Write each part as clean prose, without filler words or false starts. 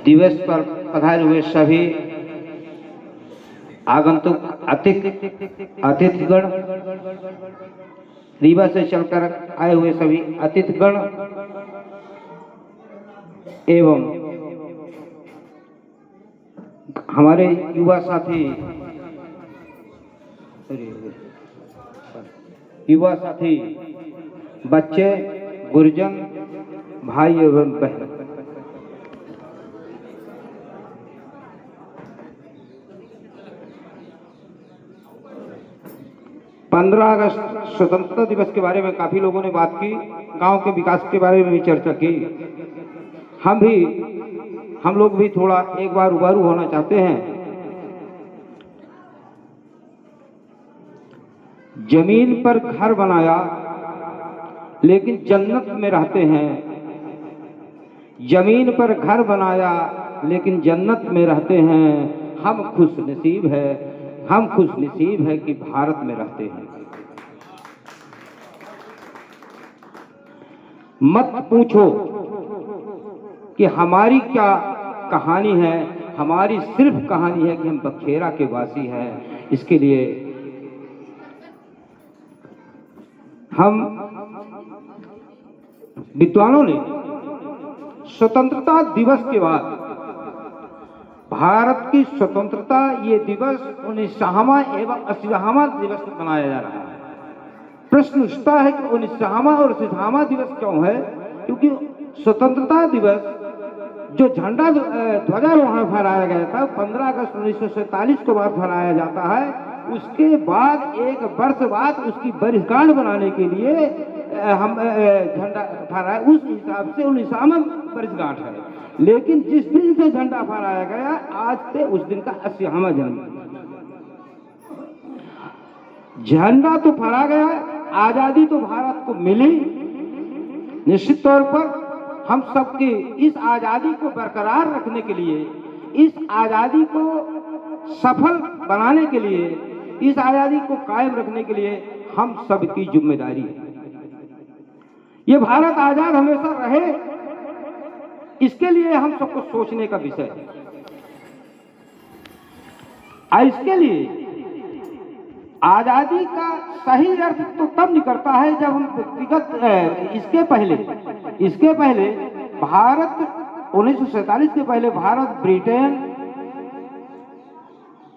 दिवस पर पधारे हुए सभी आगंतुक अतिथिगण, रीवा से चलकर आए हुए सभी अतिथिगण एवं हमारे युवा साथी बच्चे, गुरुजन, भाई एवं बहन, 15 अगस्त स्वतंत्रता दिवस के बारे में काफी लोगों ने बात की, गांव के विकास के बारे में भी चर्चा की। हम लोग भी थोड़ा एक बार रूबरू होना चाहते हैं। जमीन पर घर बनाया लेकिन जन्नत में रहते हैं, जमीन पर घर बनाया लेकिन जन्नत में रहते हैं। हम खुश नसीब है कि भारत में रहते हैं। मत पूछो कि हमारी क्या कहानी है, हमारी सिर्फ कहानी है कि हम बखेरा के वासी हैं। इसके लिए हम विद्वानों ने स्वतंत्रता दिवस के बाद भारत की स्वतंत्रता ये दिवस 19वां एवं 80वां दिवस मनाया जा रहा है। प्रश्न उठता है कि 19वां और 80वां दिवस क्यों है? क्योंकि स्वतंत्रता दिवस जो झंडा ध्वजारोहण फहराया गया था 15 अगस्त 1947 को बाद फहराया जाता है, उसके बाद एक वर्ष बाद उसकी वर्षगांठ बनाने के लिए हम झंडा फहराया, उस हिसाब से 19वां वर्षगांठ है। लेकिन जिस दिन से झंडा फहराया गया आज से उस दिन का 80वां जन्म। झंडा तो फहरा गया, आजादी तो भारत को मिली। निश्चित तौर पर हम सबके इस आजादी को बरकरार रखने के लिए, इस आजादी को सफल बनाने के लिए, इस आजादी को कायम रखने के लिए हम सबकी जिम्मेदारी है। ये भारत आजाद हमेशा रहे, इसके लिए हम सबको सोचने का विषय है। और इसके लिए आजादी का सही अर्थ तो तब निकलता है जब हम व्यक्तिगत इसके पहले भारत 1947 के पहले भारत ब्रिटेन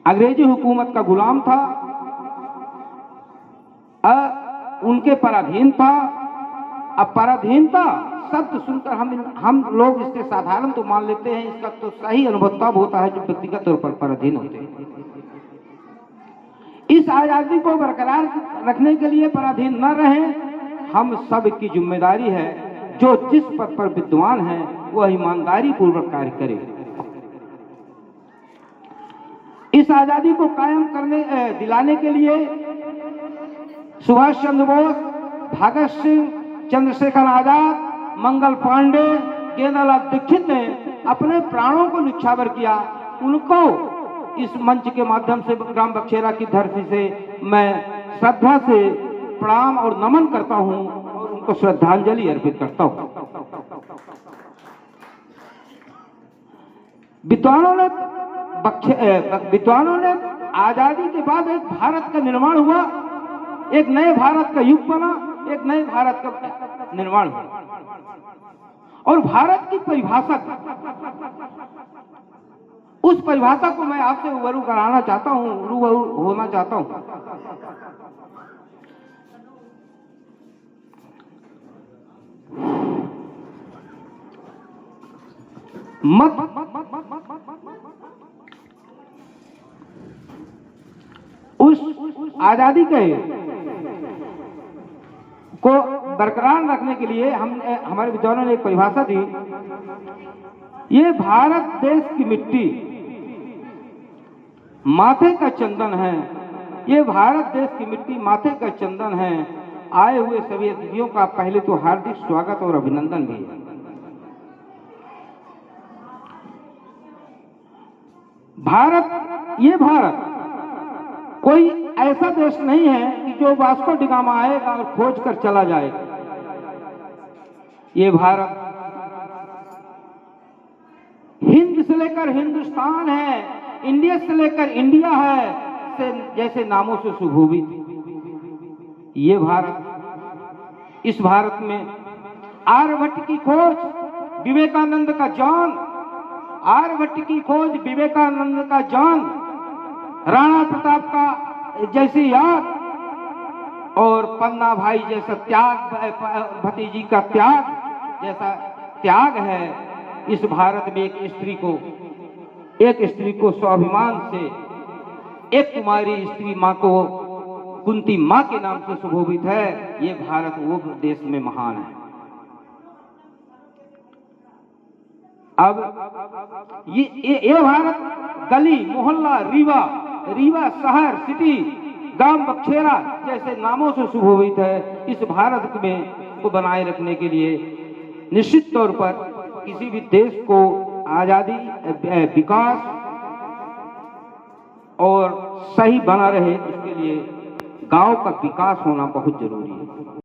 अंग्रेजी हुकूमत का गुलाम था, उनके पराधीन था। अब पराधीनता शब्द सुनकर हम लोग इसके साधारण तो मान लेते हैं, इसका तो सही अनुभव तब होता है जो व्यक्तिगत तौर पर पराधीन होते हैं। इस आजादी को बरकरार रखने के लिए पराधीन न रहे, हम सब की जिम्मेदारी है। जो जिस पद पर विद्वान है वह ईमानदारी पूर्वक कार्य करे। इस आजादी को कायम दिलाने के लिए सुभाष चंद्र बोस, भगत सिंह, चंद्रशेखर आजाद, मंगल पांडे, गेंदालाल दीक्षित ने अपने प्राणों को निछावर किया। उनको इस मंच के माध्यम से ग्राम बखेरा की धरती से मैं श्रद्धा से प्रणाम और नमन करता हूं और उनको श्रद्धांजलि अर्पित करता हूं। विद्वानों ने आजादी के बाद एक भारत का निर्माण हुआ, एक नए भारत का युग बना, एक नए भारत का निर्माण हुआ। और भारत की परिभाषा, उस परिभाषा को मैं आपसे रूबरू कराना चाहता हूं, रूबरू होना चाहता हूं। उस आजादी को बरकरार रखने के लिए हमारे विद्वानों ने एक परिभाषा दी। ये भारत देश की मिट्टी माथे का चंदन है, ये भारत देश की मिट्टी माथे का चंदन है। आए हुए सभी अतिथियों का पहले तो हार्दिक स्वागत और अभिनंदन भी है। ये भारत कोई ऐसा देश नहीं है कि जो वास्को डिगामा आएगा और खोज कर चला जाएगा। ये भारत से लेकर हिंदुस्तान है, इंडिया से लेकर इंडिया है, से जैसे नामों से सुशोभित ये भारत। इस भारत में आर्यभट्ट की खोज, विवेकानंद का जान, आर्यभट्ट की खोज, विवेकानंद का जान, राणा प्रताप का जैसी याद और पन्ना भाई जैसा त्याग, भतीजी का त्याग जैसा त्याग है। इस भारत में एक स्त्री को स्वाभिमान से, एक कुमारी स्त्री माँ को कुंती माँ के नाम से सुशोभित है। ये भारत वो देश में महान है। अब ये भारत गली मोहल्ला, रीवा शहर, सिटी, गांव, बखेरा जैसे नामों से सुशोभित है। इस भारत में को बनाए रखने के लिए निश्चित तौर पर किसी भी देश को आजादी, विकास और सही बना रहे, इसके लिए गांव का विकास होना बहुत जरूरी है।